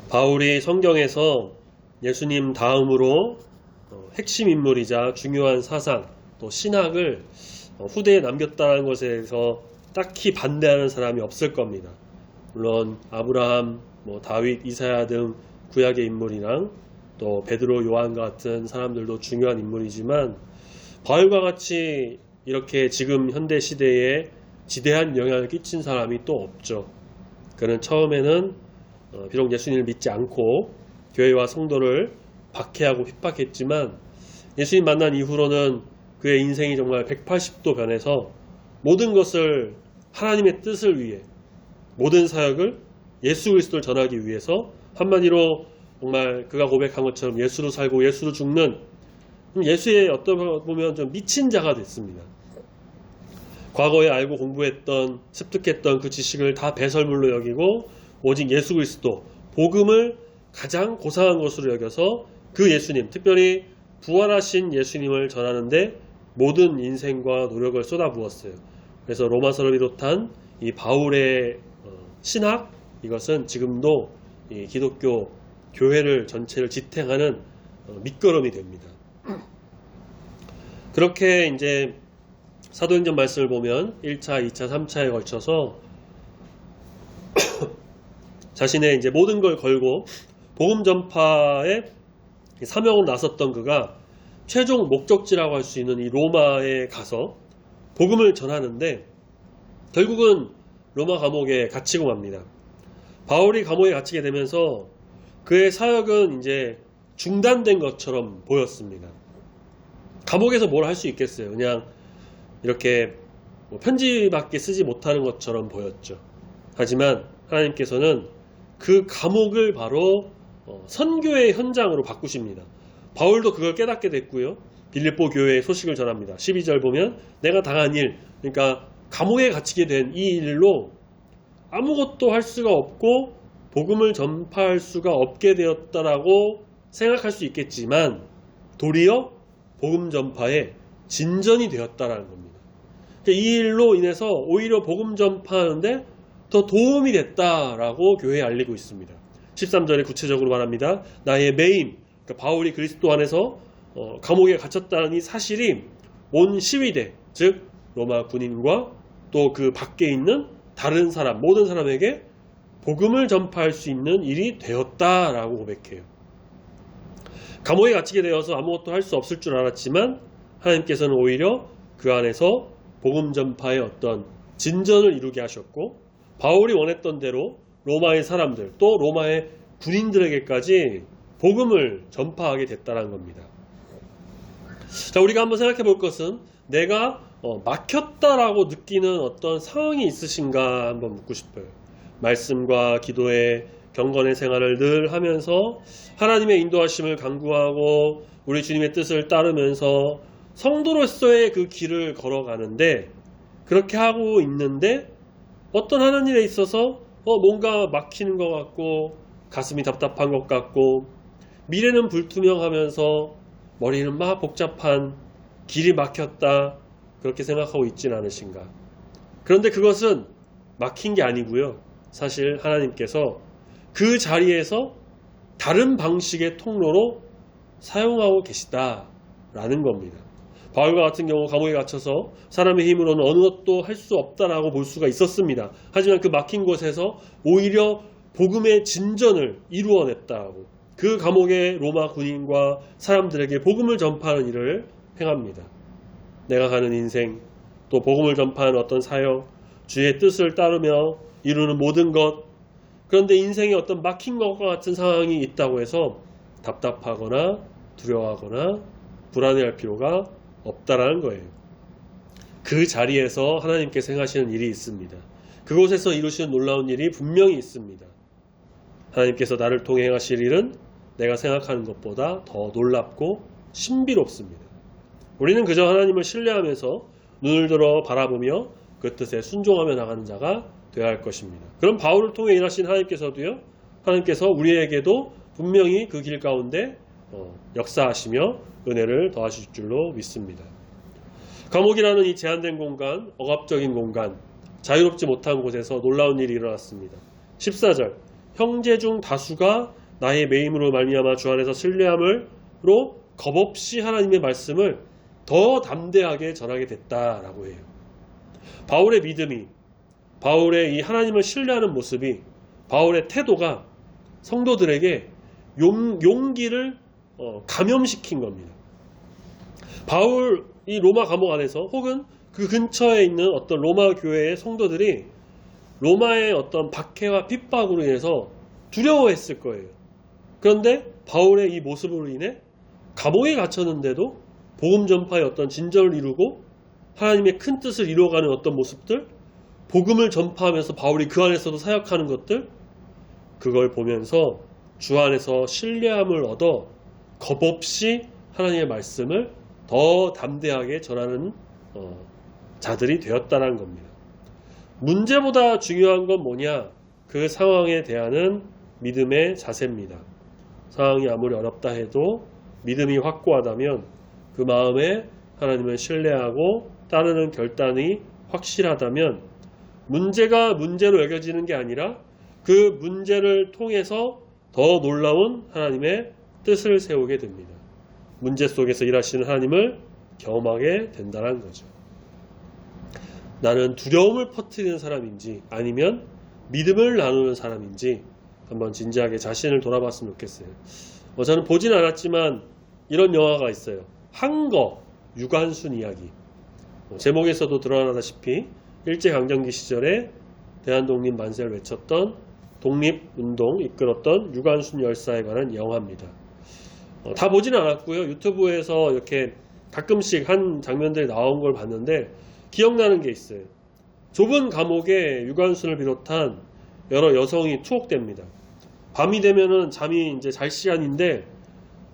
바울이 성경에서 예수님 다음으로 핵심 인물이자 중요한 사상 또 신학을 후대에 남겼다는 것에 대해서 딱히 반대하는 사람이 없을 겁니다. 물론 아브라함, 다윗, 이사야 등 구약의 인물이랑 또 베드로, 요한 같은 사람들도 중요한 인물이지만 바울과 같이 이렇게 지금 현대 시대에 지대한 영향을 끼친 사람이 또 없죠. 그는 처음에는 비록 예수님을 믿지 않고 교회와 성도를 박해하고 핍박했지만 예수님 만난 이후로는 그의 인생이 정말 180도 변해서 모든 것을 하나님의 뜻을 위해 모든 사역을 예수 그리스도를 전하기 위해서 한마디로 정말 그가 고백한 것처럼 예수로 살고 예수로 죽는 예수의 어떤 보면 좀 미친 자가 됐습니다. 과거에 알고 공부했던 습득했던 그 지식을 다 배설물로 여기고 오직 예수 그리스도 복음을 가장 고상한 것으로 여겨서 그 예수님, 특별히 부활하신 예수님을 전하는데 모든 인생과 노력을 쏟아부었어요. 그래서 로마서를 비롯한 이 바울의 신학, 이것은 지금도 이 기독교 교회를 전체를 지탱하는 밑거름이 됩니다. 그렇게 이제 사도행전 말씀을 보면 1차, 2차, 3차에 걸쳐서 자신의 이제 모든 걸 걸고 복음 전파에 사명으로 나섰던 그가 최종 목적지라고 할 수 있는 이 로마에 가서 복음을 전하는데 결국은 로마 감옥에 갇히고 맙니다. 바울이 감옥에 갇히게 되면서 그의 사역은 이제 중단된 것처럼 보였습니다. 감옥에서 뭘 할 수 있겠어요? 그냥 이렇게 편지밖에 쓰지 못하는 것처럼 보였죠. 하지만 하나님께서는 그 감옥을 바로 선교의 현장으로 바꾸십니다. 바울도 그걸 깨닫게 됐고요. 빌립보 교회의 소식을 전합니다. 12절 보면 내가 당한 일, 그러니까 감옥에 갇히게 된 이 일로 아무것도 할 수가 없고 복음을 전파할 수가 없게 되었다라고 생각할 수 있겠지만 도리어 복음 전파에 진전이 되었다라는 겁니다. 이 일로 인해서 오히려 복음 전파하는데 더 도움이 됐다라고 교회에 알리고 있습니다. 13절에 구체적으로 말합니다. 나의 매임, 그러니까 바울이 그리스도 안에서 감옥에 갇혔다는 이 사실이 온 시위대, 즉 로마 군인과 또 그 밖에 있는 다른 사람, 모든 사람에게 복음을 전파할 수 있는 일이 되었다라고 고백해요. 감옥에 갇히게 되어서 아무것도 할 수 없을 줄 알았지만 하나님께서는 오히려 그 안에서 복음 전파의 어떤 진전을 이루게 하셨고 바울이 원했던 대로 로마의 사람들 또 로마의 군인들에게까지 복음을 전파하게 됐다는 겁니다. 자, 우리가 한번 생각해 볼 것은 내가 막혔다라고 느끼는 어떤 상황이 있으신가 한번 묻고 싶어요. 말씀과 기도의 경건의 생활을 늘 하면서 하나님의 인도하심을 간구하고 우리 주님의 뜻을 따르면서 성도로서의 그 길을 걸어가는데 그렇게 하고 있는데 어떤 하는 일에 있어서 뭔가 막히는 것 같고 가슴이 답답한 것 같고 미래는 불투명하면서 머리는 막 복잡한 길이 막혔다 그렇게 생각하고 있진 않으신가. 그런데 그것은 막힌 게 아니고요. 사실 하나님께서 그 자리에서 다른 방식의 통로로 사용하고 계시다라는 겁니다. 바울과 같은 경우 감옥에 갇혀서 사람의 힘으로는 어느 것도 할 수 없다라고 볼 수가 있었습니다. 하지만 그 막힌 곳에서 오히려 복음의 진전을 이루어냈다고 그 감옥의 로마 군인과 사람들에게 복음을 전파하는 일을 행합니다. 내가 가는 인생 또 복음을 전파하는 어떤 사역 주의 뜻을 따르며 이루는 모든 것 그런데 인생에 어떤 막힌 것과 같은 상황이 있다고 해서 답답하거나 두려워하거나 불안해할 필요가 없다라는 거예요. 그 자리에서 하나님께서 행하시는 일이 있습니다. 그곳에서 이루시는 놀라운 일이 분명히 있습니다. 하나님께서 나를 통해 행하실 일은 내가 생각하는 것보다 더 놀랍고 신비롭습니다. 우리는 그저 하나님을 신뢰하면서 눈을 들어 바라보며 그 뜻에 순종하며 나가는 자가 되어야 할 것입니다. 그럼 바울을 통해 일하신 하나님께서도요. 하나님께서 우리에게도 분명히 그 길 가운데 역사하시며 은혜를 더하실 줄로 믿습니다. 감옥이라는 이 제한된 공간, 억압적인 공간, 자유롭지 못한 곳에서 놀라운 일이 일어났습니다. 14절 형제 중 다수가 나의 매임으로 말미암아 주 안에서 신뢰함으로 겁없이 하나님의 말씀을 더 담대하게 전하게 됐다라고 해요. 바울의 믿음이, 바울의 이 하나님을 신뢰하는 모습이, 바울의 태도가 성도들에게 용기를 감염시킨 겁니다. 바울이 로마 감옥 안에서 혹은 그 근처에 있는 어떤 로마 교회의 성도들이 로마의 어떤 박해와 핍박으로 인해서 두려워했을 거예요. 그런데 바울의 이 모습으로 인해 감옥에 갇혔는데도 복음 전파의 어떤 진전을 이루고 하나님의 큰 뜻을 이루어가는 어떤 모습들, 복음을 전파하면서 바울이 그 안에서도 사역하는 것들, 그걸 보면서 주 안에서 신뢰함을 얻어 겁없이 하나님의 말씀을 더 담대하게 전하는 자들이 되었다는 겁니다. 문제보다 중요한 건 뭐냐? 그 상황에 대하는 믿음의 자세입니다. 상황이 아무리 어렵다 해도 믿음이 확고하다면 그 마음에 하나님을 신뢰하고 따르는 결단이 확실하다면 문제가 문제로 여겨지는 게 아니라 그 문제를 통해서 더 놀라운 하나님의 뜻을 세우게 됩니다. 문제 속에서 일하시는 하나님을 경험하게 된다는 거죠. 나는 두려움을 퍼뜨리는 사람인지 아니면 믿음을 나누는 사람인지 한번 진지하게 자신을 돌아봤으면 좋겠어요. 저는 보진 않았지만 이런 영화가 있어요. 항거 유관순 이야기. 제목에서도 드러나다시피 일제강점기 시절에 대한독립 만세를 외쳤던 독립운동 이끌었던 유관순 열사에 관한 영화입니다. 다 보진 않았고요. 유튜브에서 이렇게 가끔씩 한 장면들이 나온 걸 봤는데 기억나는 게 있어요. 좁은 감옥에 유관순을 비롯한 여러 여성이 투옥됩니다. 밤이 되면은 잠이 이제 잘 시간인데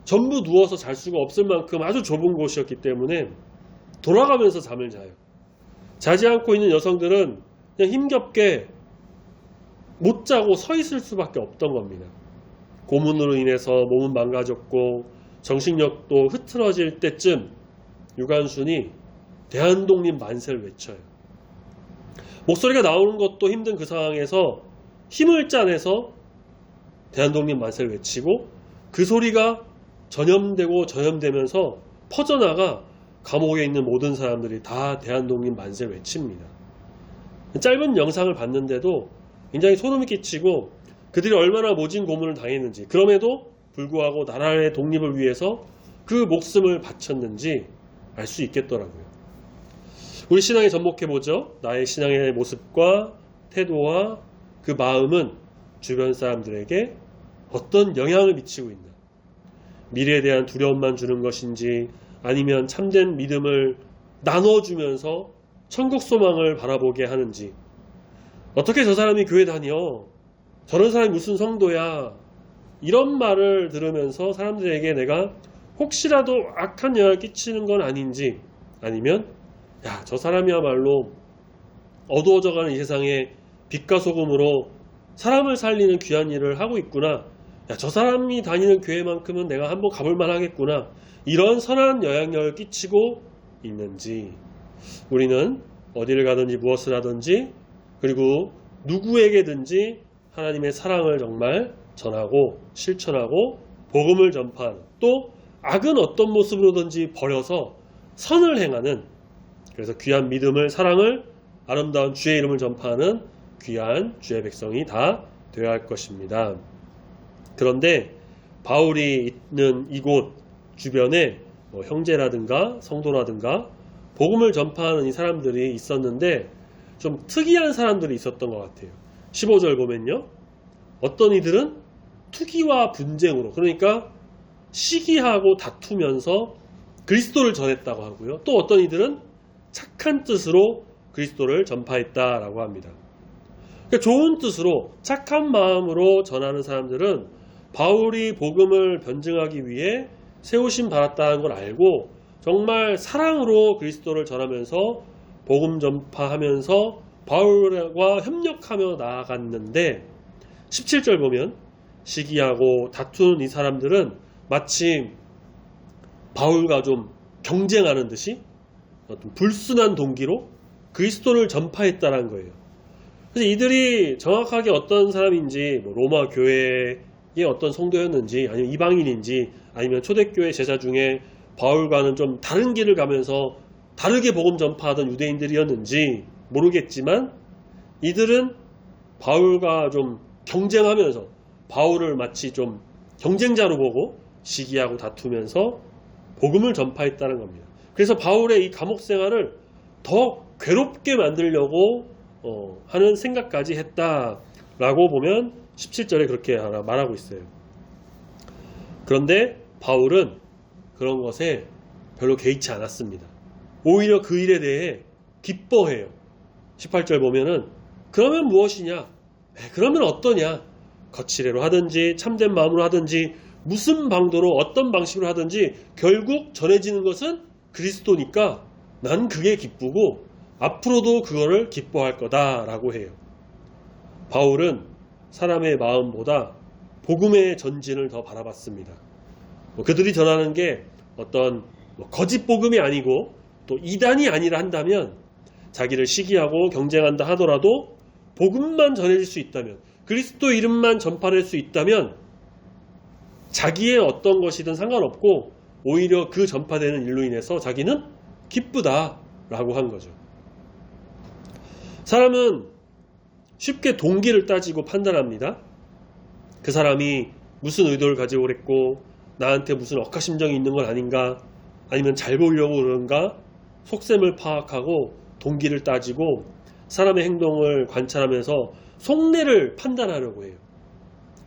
전부 누워서 잘 수가 없을 만큼 아주 좁은 곳이었기 때문에 돌아가면서 잠을 자요. 자지 않고 있는 여성들은 그냥 힘겹게 못 자고 서 있을 수밖에 없던 겁니다. 고문으로 인해서 몸은 망가졌고 정신력도 흐트러질 때쯤 유관순이 대한독립 만세를 외쳐요. 목소리가 나오는 것도 힘든 그 상황에서 힘을 짜내서 대한독립 만세를 외치고 그 소리가 전염되고 전염되면서 퍼져나가 감옥에 있는 모든 사람들이 다 대한독립 만세를 외칩니다. 짧은 영상을 봤는데도 굉장히 소름이 끼치고 그들이 얼마나 모진 고문을 당했는지, 그럼에도 불구하고 나라의 독립을 위해서 그 목숨을 바쳤는지 알 수 있겠더라고요. 우리 신앙에 접목해보죠. 나의 신앙의 모습과 태도와 그 마음은 주변 사람들에게 어떤 영향을 미치고 있나? 미래에 대한 두려움만 주는 것인지 아니면 참된 믿음을 나눠주면서 천국 소망을 바라보게 하는지, 어떻게 저 사람이 교회 다녀? 저런 사람이 무슨 성도야? 이런 말을 들으면서 사람들에게 내가 혹시라도 악한 영향을 끼치는 건 아닌지, 아니면 야, 저 사람이야말로 어두워져가는 이 세상에 빛과 소금으로 사람을 살리는 귀한 일을 하고 있구나. 야, 저 사람이 다니는 교회만큼은 내가 한번 가볼 만하겠구나. 이런 선한 영향력을 끼치고 있는지, 우리는 어디를 가든지 무엇을 하든지 그리고 누구에게든지 하나님의 사랑을 정말 전하고 실천하고 복음을 전파하는, 또 악은 어떤 모습으로든지 버려서 선을 행하는, 그래서 귀한 믿음을, 사랑을, 아름다운 주의 이름을 전파하는 귀한 주의 백성이 다 되어야 할 것입니다. 그런데 바울이 있는 이곳 주변에 형제라든가 성도라든가 복음을 전파하는 이 사람들이 있었는데 좀 특이한 사람들이 있었던 것 같아요. 15절 보면요, 어떤 이들은 투기와 분쟁으로, 그러니까 시기하고 다투면서 그리스도를 전했다고 하고요. 또 어떤 이들은 착한 뜻으로 그리스도를 전파했다라고 합니다. 그러니까 좋은 뜻으로 착한 마음으로 전하는 사람들은 바울이 복음을 변증하기 위해 세우심 받았다는 걸 알고 정말 사랑으로 그리스도를 전하면서 복음 전파하면서 바울과 협력하며 나아갔는데 17절 보면 시기하고 다투는 이 사람들은 마치 바울과 좀 경쟁하는 듯이 어떤 불순한 동기로 그리스도를 전파했다는 거예요. 그래서 이들이 정확하게 어떤 사람인지, 뭐 로마 교회의 어떤 성도였는지, 아니면 이방인인지, 아니면 초대교회 제자 중에 바울과는 좀 다른 길을 가면서 다르게 복음 전파하던 유대인들이었는지 모르겠지만, 이들은 바울과 좀 경쟁하면서 바울을 마치 좀 경쟁자로 보고 시기하고 다투면서 복음을 전파했다는 겁니다. 그래서 바울의 이 감옥 생활을 더 괴롭게 만들려고 하는 생각까지 했다라고 보면 17절에 그렇게 말하고 있어요. 그런데 바울은 그런 것에 별로 개의치 않았습니다. 오히려 그 일에 대해 기뻐해요. 18절 보면은 그러면 무엇이냐? 그러면 어떠냐? 거칠애로 하든지 참된 마음으로 하든지 무슨 방도로 어떤 방식으로 하든지 결국 전해지는 것은 그리스도니까 난 그게 기쁘고 앞으로도 그거를 기뻐할 거다라고 해요. 바울은 사람의 마음보다 복음의 전진을 더 바라봤습니다. 그들이 전하는 게 어떤 거짓 복음이 아니고 또 이단이 아니라 한다면, 자기를 시기하고 경쟁한다 하더라도 복음만 전해질 수 있다면, 그리스도 이름만 전파될 수 있다면 자기의 어떤 것이든 상관없고 오히려 그 전파되는 일로 인해서 자기는 기쁘다라고 한 거죠. 사람은 쉽게 동기를 따지고 판단합니다. 그 사람이 무슨 의도를 가지고 그랬고 나한테 무슨 억하심정이 있는 건 아닌가, 아니면 잘 보이려고 그런가, 속셈을 파악하고 동기를 따지고 사람의 행동을 관찰하면서 속내를 판단하려고 해요.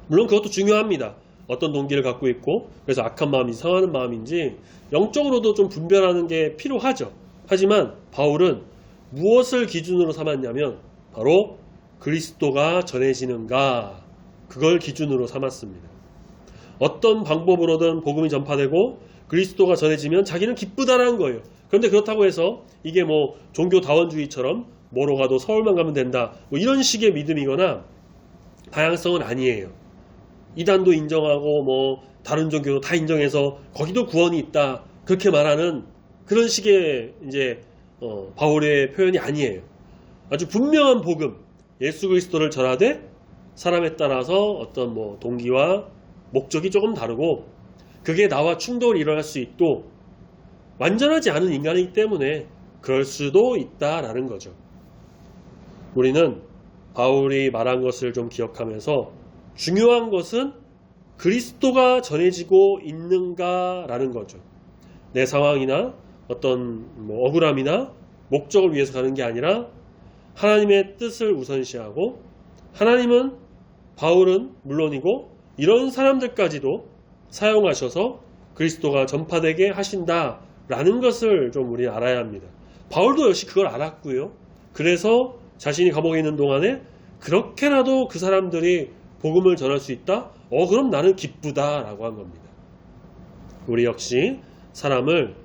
물론 그것도 중요합니다. 어떤 동기를 갖고 있고 그래서 악한 마음인지 상하는 마음인지 영적으로도 좀 분별하는 게 필요하죠. 하지만 바울은 무엇을 기준으로 삼았냐면 바로 그리스도가 전해지는가, 그걸 기준으로 삼았습니다. 어떤 방법으로든 복음이 전파되고 그리스도가 전해지면 자기는 기쁘다라는 거예요. 그런데 그렇다고 해서 이게 뭐 종교다원주의처럼 뭐로 가도 서울만 가면 된다, 뭐 이런 식의 믿음이거나 다양성은 아니에요. 이단도 인정하고 뭐 다른 종교도 다 인정해서 거기도 구원이 있다, 그렇게 말하는 그런 식의 이제 바울의 표현이 아니에요. 아주 분명한 복음, 예수 그리스도를 전하되 사람에 따라서 어떤 뭐 동기와 목적이 조금 다르고 그게 나와 충돌이 일어날 수 있고 완전하지 않은 인간이기 때문에 그럴 수도 있다라는 거죠. 우리는 바울이 말한 것을 좀 기억하면서 중요한 것은 그리스도가 전해지고 있는가라는 거죠. 내 상황이나 어떤 뭐 억울함이나 목적을 위해서 가는 게 아니라 하나님의 뜻을 우선시하고, 하나님은 바울은 물론이고 이런 사람들까지도 사용하셔서 그리스도가 전파되게 하신다라는 것을 좀 우리 알아야 합니다. 바울도 역시 그걸 알았고요. 그래서 자신이 감옥에 있는 동안에 그렇게라도 그 사람들이 복음을 전할 수 있다? 그럼 나는 기쁘다라고 한 겁니다. 우리 역시 사람을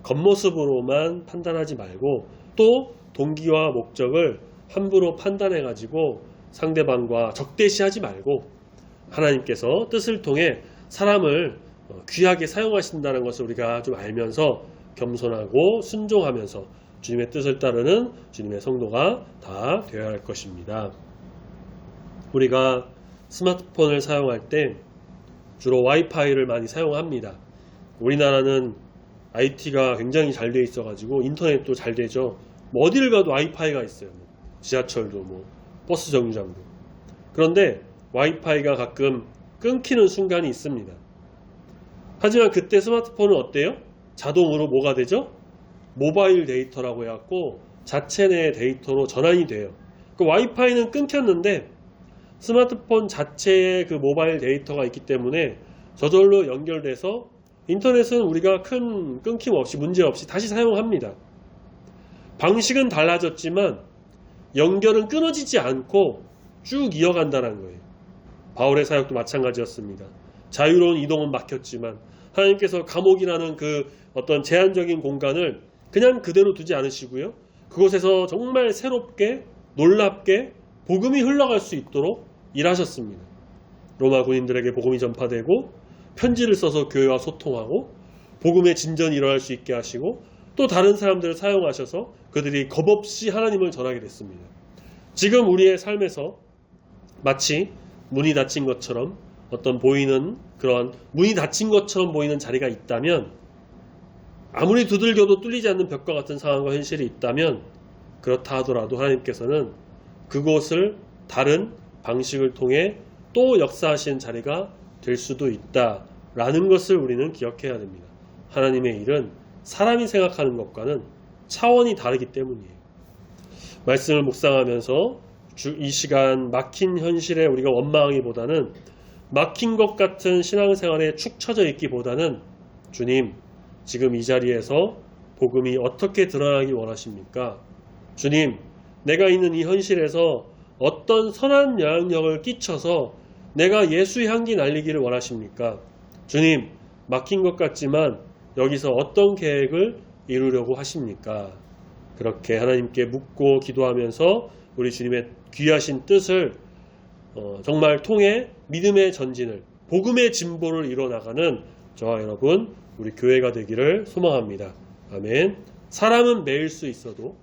겉모습으로만 판단하지 말고 또 동기와 목적을 함부로 판단해가지고 상대방과 적대시하지 말고 하나님께서 뜻을 통해 사람을 귀하게 사용하신다는 것을 우리가 좀 알면서 겸손하고 순종하면서 주님의 뜻을 따르는 주님의 성도가 다 되어야 할 것입니다. 우리가 스마트폰을 사용할 때 주로 와이파이를 많이 사용합니다. 우리나라는 IT가 굉장히 잘 돼 있어가지고 인터넷도 잘 되죠. 뭐 어디를 가도 와이파이가 있어요. 지하철도 뭐 버스 정류장도. 그런데 와이파이가 가끔 끊기는 순간이 있습니다. 하지만 그때 스마트폰은 어때요? 자동으로 뭐가 되죠? 모바일 데이터라고 해갖고 자체 내 데이터로 전환이 돼요. 그 와이파이는 끊겼는데 스마트폰 자체에 그 모바일 데이터가 있기 때문에 저절로 연결돼서 인터넷은 우리가 큰 끊김 없이 문제없이 다시 사용합니다. 방식은 달라졌지만 연결은 끊어지지 않고 쭉 이어간다는 거예요. 바울의 사역도 마찬가지였습니다. 자유로운 이동은 막혔지만 하나님께서 감옥이라는 그 어떤 제한적인 공간을 그냥 그대로 두지 않으시고요. 그곳에서 정말 새롭게 놀랍게 복음이 흘러갈 수 있도록 일하셨습니다. 로마 군인들에게 복음이 전파되고 편지를 써서 교회와 소통하고 복음의 진전이 일어날 수 있게 하시고 또 다른 사람들을 사용하셔서 그들이 겁없이 하나님을 전하게 됐습니다. 지금 우리의 삶에서 마치 문이 닫힌 것처럼 어떤 보이는 그런 문이 닫힌 것처럼 보이는 자리가 있다면, 아무리 두들겨도 뚫리지 않는 벽과 같은 상황과 현실이 있다면, 그렇다 하더라도 하나님께서는 그곳을 다른 방식을 통해 또 역사하시는 자리가 될 수도 있다라는 것을 우리는 기억해야 됩니다. 하나님의 일은 사람이 생각하는 것과는 차원이 다르기 때문이에요. 말씀을 묵상하면서 이 시간 막힌 현실에 우리가 원망하기보다는, 막힌 것 같은 신앙생활에 축 처져 있기보다는, 주님, 지금 이 자리에서 복음이 어떻게 드러나기 원하십니까? 주님, 내가 있는 이 현실에서 어떤 선한 영향력을 끼쳐서 내가 예수의 향기 날리기를 원하십니까? 주님, 막힌 것 같지만 여기서 어떤 계획을 이루려고 하십니까? 그렇게 하나님께 묻고 기도하면서 우리 주님의 귀하신 뜻을 정말 통해 믿음의 전진을, 복음의 진보를 이뤄나가는 저와 여러분, 우리 교회가 되기를 소망합니다. 아멘. 사람은 매일 수 있어도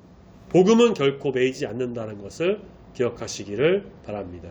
복음은 결코 매이지 않는다는 것을 기억하시기를 바랍니다.